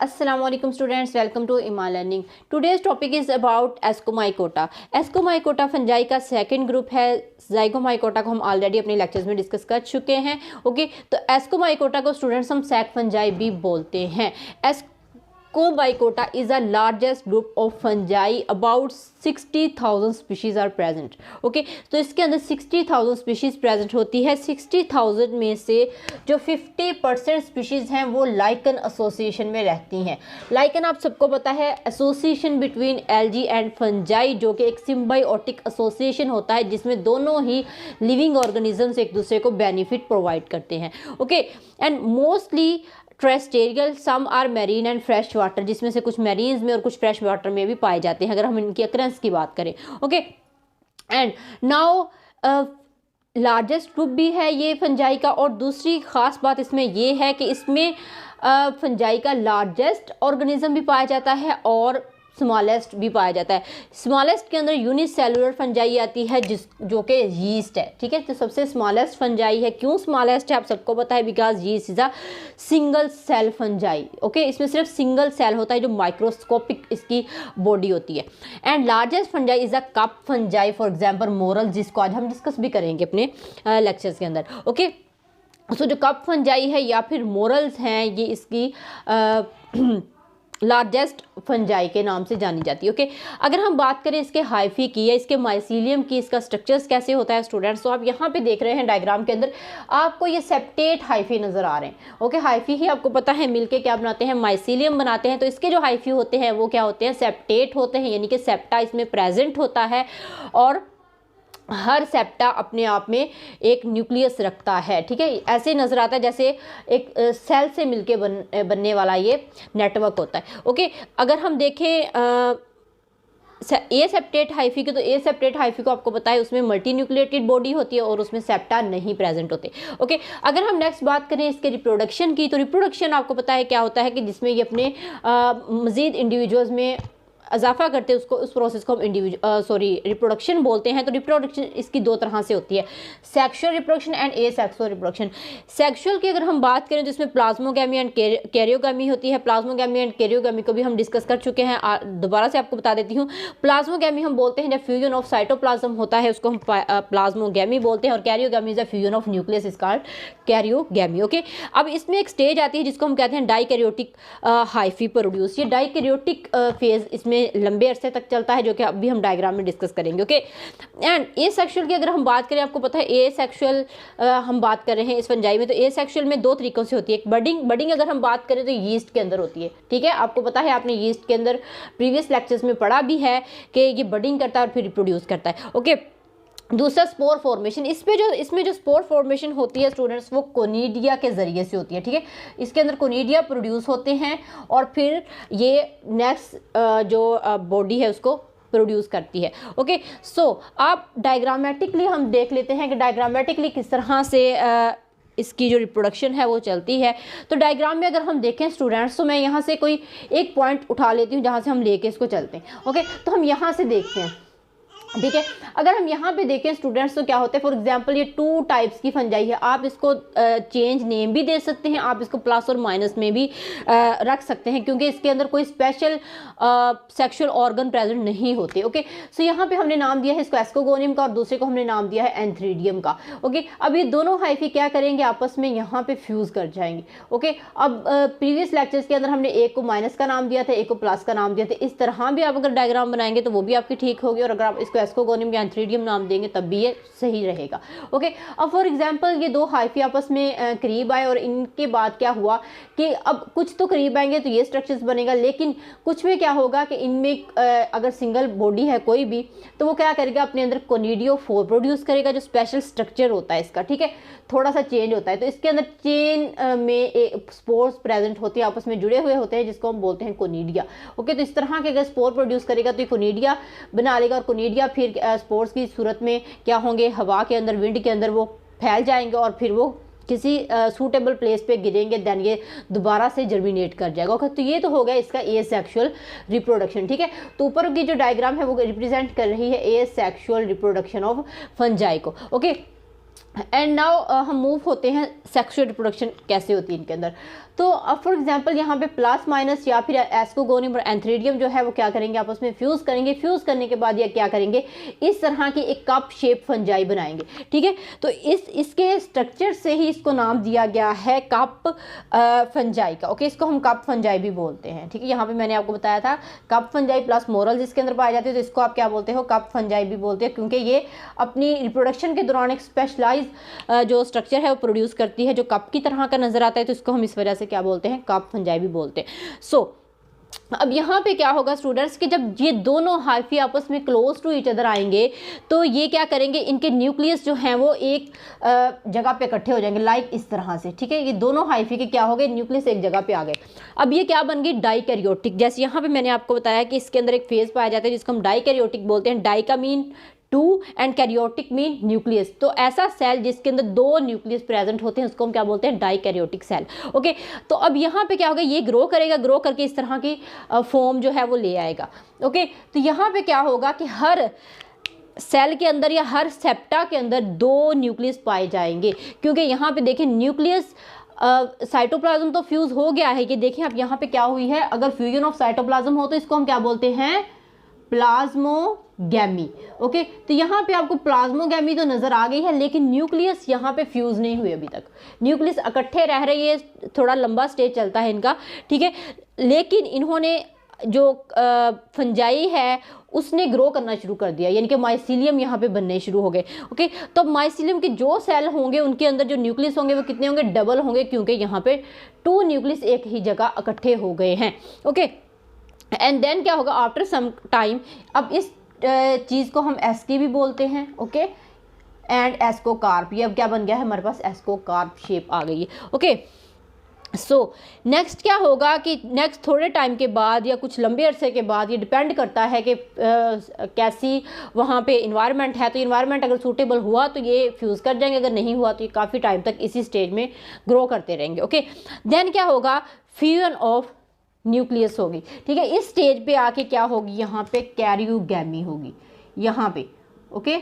Assalamualaikum students, welcome to Ima Learning. Today's topic is about Ascomycota. Ascomycota fungi का second group है. ज़ाइगोमाइकोटा को हम already अपने lectures में डिस्कस कर चुके हैं. ओके, तो एस्कोमाइकोटा को स्टूडेंट्स हम सैक फंजाई भी बोलते हैं. Ascomycota is the largest group of fungi. About 60,000 species are present. Okay, तो इसके अंदर 60,000 स्पीशीज़ प्रेजेंट होती है. 60,000 में से जो 50% स्पीशीज़ हैं वो लाइकन एसोसिएशन में रहती हैं. लाइकन आप सबको पता है association between algae and fungi, जो कि एक सिम्बायोटिक एसोसिएशन होता है जिसमें दोनों ही लिविंग ऑर्गेनिजम्स एक दूसरे को बेनिफिट प्रोवाइड करते हैं. Okay, and mostly terrestrial, some are marine and fresh water, जिसमें से कुछ मैरीन्स में और कुछ फ्रेश वाटर में भी पाए जाते हैं अगर हम इनकी अकरेंस की बात करें. Okay, and now largest group भी है ये फंजाई का. और दूसरी ख़ास बात इसमें ये है कि इसमें फंजाई का लार्जेस्ट ऑर्गेनिज्म भी पाया जाता है और स्मॉलेस्ट भी पाया जाता है. स्मॉलेस्ट के अंदर यूनिसेलुलर फंजाई आती है जो कि यीस्ट है. ठीक है, तो सबसे स्मॉलेस्ट फंजाई है. क्यों स्मॉलेस्ट है आप सबको पता है, because yeast is a single cell fungi. Okay, इसमें सिर्फ सिंगल सेल होता है जो माइक्रोस्कोपिक इसकी बॉडी होती है. And largest fungi is a cup fungi, for example moral, जिसको आज हम डिस्कस भी करेंगे अपने लेक्चर्स के अंदर. ओके, सो जो कप फंजाई है या फिर मोरल्स हैं, ये इसकी लार्जेस्ट फंजाई के नाम से जानी जाती है. ओके, अगर हम बात करें इसके हाइफी की या इसके माइसीलियम की, इसका स्ट्रक्चर्स कैसे होता है स्टूडेंट्स, तो आप यहाँ पे देख रहे हैं डायग्राम के अंदर आपको ये सेप्टेट हाइफी नज़र आ रहे हैं. ओके, हाइफी ही आपको पता है मिलके क्या बनाते हैं, माइसीलियम बनाते हैं. तो इसके जो हाइफी होते हैं वो क्या होते हैं, सेप्टेट होते हैं, यानी कि सेप्टा इसमें प्रेजेंट होता है और हर सेप्टा अपने आप में एक न्यूक्लियस रखता है. ठीक है, ऐसे नज़र आता है जैसे एक सेल से मिलके बनने वाला ये नेटवर्क होता है. ओके, अगर हम देखें ए सेप्टेट हाइफी की, तो ए सेप्टेट हाइफी को आपको पता है उसमें मल्टी न्यूक्लिएटेड बॉडी होती है और उसमें सेप्टा नहीं प्रेजेंट होते. ओके, अगर हम नेक्स्ट बात करें इसके रिप्रोडक्शन की, तो रिप्रोडक्शन आपको पता है क्या होता है कि जिसमें ये अपने मज़ीद इंडिविजुअल्स में इजाफा करते हैं, उसको उस प्रोसेस को हम रिप्रोडक्शन बोलते हैं. तो रिप्रोडक्शन इसकी दो तरह से होती है, sexual reproduction and asexual reproduction. Sexual की अगर हम बात करें तो इसमें प्लाज्मोगैमी एंड कैरियोगैमी होती है. प्लाज्मोगैमी एंड कैरियोगैमी को भी हम डिस्कस कर चुके हैं, दोबारा से आपको बता देती हूँ. प्लाज्मोगैमी हम बोलते हैं जब फ्यूजन ऑफ साइटोप्लाज्म होता है उसको हम प्लाज्मोगैमी बोलते हैं, और karyogamy is a fusion of nucleus is called karyogamy. Okay, अब इसमें एक स्टेज आती है जिसको हम कहते हैं डाइकैरियोटिक हाइफी प्रोड्यूस. ये डाइकैरियोटिक फेज इसमें लंबे अरसे तक चलता है, जो कि अभी हम डायग्राम में डिस्कस करेंगे. ओके, एंड ए सेक्सुअल की अगर हम बात करें, आपको पता है ए सेक्सुअल हम बात कर रहे हैं इस फंजाई में, तो ए सेक्सुअल में दो तरीकों से होती है. एक बडिंग अगर हम बात करें तो यीस्ट के अंदर होती है. ठीक है, आपको पता है आपने यीस्ट के अंदर प्रीवियस लेक्चर्स में पढ़ा भी है कि ये बडिंग करता है और फिर रिप्रोड्यूस करता है. ओके, दूसरा स्पोर फॉर्मेशन. इसमें जो स्पोर फॉर्मेशन होती है स्टूडेंट्स वो कोनिडिया के ज़रिए से होती है. ठीक है, इसके अंदर कोनिडिया प्रोड्यूस होते हैं और फिर ये नेक्स्ट जो बॉडी है उसको प्रोड्यूस करती है. ओके, सो आप डायग्रामेटिकली हम देख लेते हैं कि डायग्रामेटिकली किस तरह से इसकी जो रिप्रोडक्शन है वो चलती है. तो डायग्राम में अगर हम देखें स्टूडेंट्स, तो मैं यहाँ से कोई एक पॉइंट उठा लेती हूँ जहाँ से हम लेके इसको चलते हैं. ओके, तो हम यहाँ से देखते हैं. ठीक है, अगर हम यहाँ पे देखें स्टूडेंट्स तो क्या होता है, फॉर एग्जांपल ये 2 टाइप्स की फंजाई है. आप इसको चेंज नेम भी दे सकते हैं, आप इसको प्लस और माइनस में भी रख सकते हैं, क्योंकि इसके अंदर कोई स्पेशल सेक्सुअल ऑर्गन प्रेजेंट नहीं होते. ओके, सो यहाँ पे हमने नाम दिया है इसको एस्कोगोनियम का और दूसरे को हमने नाम दिया है एंथ्रीडियम का. ओके, अब ये दोनों हाइफी क्या करेंगे, आपस में यहाँ पे फ्यूज़ कर जाएंगे. ओके, अब प्रीवियस लेक्चर्स के अंदर हमने एक को माइनस का नाम दिया था, एक को प्लस का नाम दिया था. इस तरह भी आप अगर डायग्राम बनाएंगे तो वो भी आपकी ठीक होगी, और अगर आप इसको एस्कोगोनियम या एंथ्रीडियम नाम देंगे तब भी ये सही रहेगा. ओके, अब फॉर एग्जांपल ये दो हाइफी आपस में करीब आए और इनके बाद क्या हुआ कि अब कुछ तो करीब आएंगे तो ये स्ट्रक्चर्स बनेगा, लेकिन कुछ में क्या होगा कि इनमें अगर सिंगल बॉडी है कोई भी तो वो क्या करेगा, अपने अंदर कोनिडियोफोर प्रोड्यूस करेगा, जो स्पेशल स्ट्रक्चर होता है इसका. ठीक है, थोड़ा सा चेंज होता है, तो इसके अंदर चेन में स्पोर्स प्रेजेंट होती है, आपस में जुड़े हुए होते हैं, जिसको हम बोलते हैं कोनिडिया. ओके, तो इस तरह के अगर स्पोर प्रोड्यूस करेगा तो ये कोनिडिया बना लेगा, और कोनिडिया फिर स्पोर्स की सूरत में क्या होंगे, हवा के अंदर, विंड के अंदर वो फैल जाएंगे और फिर वो किसी सूटेबल प्लेस पे गिरेंगे, देन ये दोबारा से जर्मिनेट कर जाएगा. ओके, तो ये तो हो गया इसका ए सेक्सुअल रिप्रोडक्शन. ठीक है, तो ऊपर की जो डायग्राम है वो रिप्रेजेंट कर रही है ए सेक्सुअल रिप्रोडक्शन ऑफ फंजाई को. ओके, एंड नाउ हम मूव होते हैं सेक्सुअल रिप्रोडक्शन कैसे होती है इनके अंदर। तो फॉर एग्जांपल यहाँ पे प्लस माइनस या फिर एस्कोगोनियम और एंथ्रेडियम जो है वो क्या करेंगे, आपस में फ्यूज़ करेंगे। फ्यूज़ करने के बाद ये क्या करेंगे, इस तरह की एक कप शेप फंजाई बनाएंगे, ठीक है। तो इसके स्ट्रक्चर से ही इसको नाम दिया गया है कप फंजाई का। ओके, इसको हम कप फंजाई भी बोलते हैं, ठीक है। यहाँ पे मैंने आपको बताया था कप फंजाई प्लस मोरल्स इसके अंदर पाए जाते हैं, तो इसको आप क्या बोलते हो, कप फंजाई भी बोलते हैं, क्योंकि ये अपनी रिप्रोडक्शन के दौरान एक स्पेशलाइज जो स्ट्रक्चर है वो प्रोड्यूस करती है जो कप की तरह का नजर आता है, तो इसको हम इस वजह से क्या बोलते हैं, कप फंजाई भी बोलते हैं। सो अब यहाँ पे क्या होगा स्टूडेंट्स कि जब ये दोनों हाइफी आपस में क्लोज टू ईच अदर आएंगे तो ये क्या करेंगे, इनके न्यूक्लियस जो हैं वो एक जगह पे इकट्ठे हो जाएंगे, लाइक इस तरह से, ठीक है। ये दोनों हाइफी के क्या हो गए, न्यूक्लियस एक जगह पे आ गए। अब ये क्या बन गई, डाइकैरियोटिक। जैसे यहाँ पे मैंने आपको बताया कि इसके अंदर एक फेज पाया जाता है जिसको हम डाइकैरियोटिक बोलते हैं। डाई का mean two and karyotic mean nucleus. तो ऐसा सेल जिसके अंदर दो न्यूक्लियस प्रेजेंट होते हैं उसको हम क्या बोलते हैं, डाइकैरियोटिक सेल। ओके, तो अब यहाँ पे क्या होगा, ये ग्रो करेगा, ग्रो करके इस तरह की फॉर्म जो है वो ले आएगा। ओके, तो यहाँ पे क्या होगा कि हर सेल के अंदर या हर सेप्टा के अंदर दो न्यूक्लियस पाए जाएंगे, क्योंकि यहाँ पे देखें न्यूक्लियस साइटोप्लाज्म तो फ्यूज हो गया है। ये देखें आप यहाँ पे क्या हुई है, अगर फ्यूजन ऑफ साइटोप्लाज्म हो तो इसको हम क्या बोलते हैं, प्लाज्मोगैमी। ओके, तो यहाँ पे आपको प्लाज्मोगैमी तो नजर आ गई है, लेकिन न्यूक्लियस यहाँ पे फ्यूज नहीं हुए अभी तक। न्यूक्लियस इकट्ठे रह रही है, थोड़ा लंबा स्टेज चलता है इनका, ठीक है। लेकिन इन्होंने जो फंजाई है उसने ग्रो करना शुरू कर दिया, यानी कि माइसीलियम यहाँ पे बनने शुरू हो गए। ओके, तो माइसीलियम के जो सेल होंगे उनके अंदर जो न्यूक्लियस होंगे वो कितने होंगे, डबल होंगे, क्योंकि यहाँ पे 2 न्यूक्लियस एक ही जगह इकट्ठे हो गए हैं। ओके, एंड देन क्या होगा, आफ्टर सम टाइम, अब इस चीज़ को हम एस्की भी बोलते हैं। ओके, एंड एस्कोकार्प, ये अब क्या बन गया है, हमारे पास एस्कोकार्प शेप आ गई है। ओके, सो नेक्स्ट क्या होगा कि नेक्स्ट थोड़े टाइम के बाद या कुछ लंबे अरसे के बाद, ये डिपेंड करता है कि कैसी वहाँ पे इन्वायरमेंट है। तो इन्वायरमेंट अगर सूटेबल हुआ तो ये फ्यूज़ कर जाएंगे, अगर नहीं हुआ तो ये काफ़ी टाइम तक इसी स्टेज में ग्रो करते रहेंगे। ओके, देन क्या होगा, फ्यूजन ऑफ न्यूक्लियस होगी, ठीक है। इस स्टेज पे आके क्या होगी, यहाँ पे कैरियोगैमी होगी, यहाँ पे। Okay,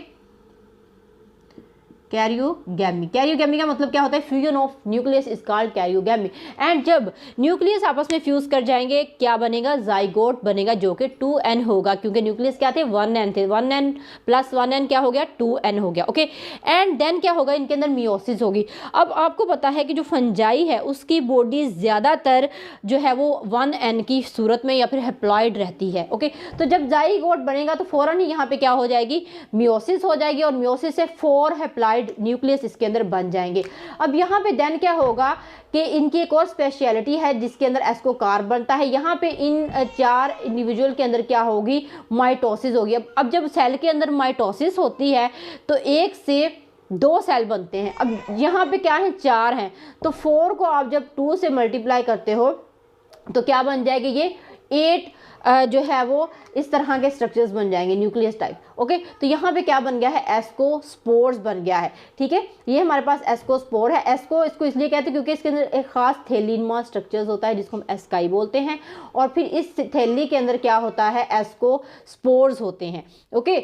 karyogamy. कैरियोगैमी का मतलब क्या होता है, fusion of nucleus is called karyogamy. And जब न्यूक्लियस आपस में फ्यूज कर जाएंगे क्या बनेगा, जाइगोट बनेगा, जो कि 2n होगा, क्योंकि न्यूक्लियस क्या थे, 1n थे। 1n प्लस 1n क्या हो गया, 2n हो गया। ओके, एंड देन क्या होगा, इनके अंदर मियोसिस होगी। अब आपको पता है कि जो फंजाई है उसकी बॉडी ज़्यादातर जो है वो 1n की सूरत में या फिर हैप्लॉइड रहती है। ओके, तो जब जाइगोट बनेगा तो फौरन ही यहाँ पे क्या हो जाएगी, मियोसिस हो जाएगी, और मियोसिस से 4 हैप्लॉइड न्यूक्लियस इसके अंदर बन जाएंगे। अब यहाँ पे देन क्या होगा कि इनकी एक और स्पेशलिटी है जिसके अंदर एस्कोकार्प बनता है। यहाँ पे इन 4 इंडिविजुअल के अंदर क्या होगी, माइटोसिस होगी। अब जब सेल के अंदर माइटोसिस होती है तो 1 से 2 सेल बनते हैं। अब यहाँ पे क्या है, 4 हैं, तो 4 को आप जब 2 से मल्टीप्लाई करते हो तो क्या बन जाएगी, ये 8 जो है वो इस तरह के स्ट्रक्चर्स बन जाएंगे, न्यूक्लियस टाइप। ओके, तो यहाँ पे क्या बन गया है, एस्कोस्पोर्स बन गया है, ठीक है। ये हमारे पास एस्कोस्पोर है। एस्को इसको इसलिए कहते हैं क्योंकि इसके अंदर एक खास थैलीनुमा स्ट्रक्चर्स होता है जिसको हम एस्काई बोलते हैं, और फिर इस थैली के अंदर क्या होता है, एस्कोस्पोर्स होते हैं। ओके,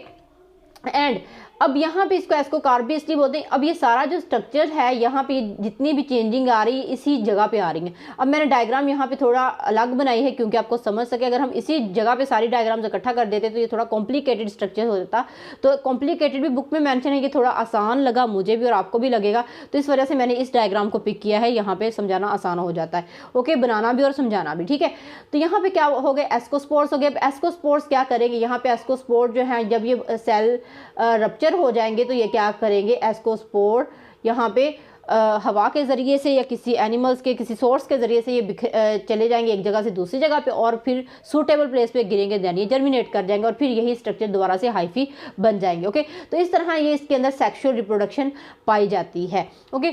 एंड अब यहाँ पे इसको एस्कोकार्प भी इसलिए बोलते हैं। अब ये सारा जो स्ट्रक्चर है यहाँ पे जितनी भी चेंजिंग आ रही है इसी जगह पे आ रही है। अब मैंने डायग्राम यहाँ पे थोड़ा अलग बनाई है क्योंकि आपको समझ सके। अगर हम इसी जगह पे सारी डायग्राम्स इकट्ठा कर देते तो ये थोड़ा कॉम्प्लिकेटेड स्ट्रक्चर हो जाता। तो कॉम्प्लिकेटेड भी बुक में मेंशन है कि थोड़ा आसान लगा मुझे भी और आपको भी लगेगा, तो इस वजह से मैंने इस डायग्राम को पिक किया है। यहाँ पे समझाना आसान हो जाता है, ओके, बनाना भी और समझाना भी, ठीक है। तो यहाँ पे क्या हो गए, एस्कोस्पोर्स हो गए। अब एस्कोस्पोर्स क्या करेंगे, यहाँ पे एस्कोस्पोर जो है जब ये सेल रप्चर हो जाएंगे तो ये क्या करेंगे, एस्कोस्पोर यहाँ पे हवा के ज़रिए से या किसी एनिमल्स के किसी सोर्स के ज़रिए से ये चले जाएंगे एक जगह से दूसरी जगह पे और फिर सूटेबल प्लेस पे गिरेंगे, देन ये जर्मिनेट कर जाएंगे और फिर यही स्ट्रक्चर दोबारा से हाइफी बन जाएंगे। ओके, तो इस तरह ये इसके अंदर सेक्सुअल रिप्रोडक्शन पाई जाती है। ओके,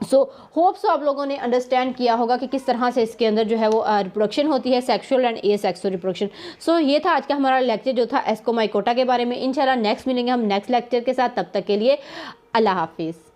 सो होप सो आप लोगों ने अंडरस्टैंड किया होगा कि किस तरह से इसके अंदर जो है वो रिप्रोडक्शन होती है, सेक्सुअल एंड एसेक्सुअल रिप्रोडक्शन। सो ये था आज का हमारा लेक्चर जो था एस्कोमाइकोटा के बारे में। इंशाल्लाह नेक्स्ट मिलेंगे हम नेक्स्ट लेक्चर के साथ, तब तक के लिए अल्लाह हाफिज़।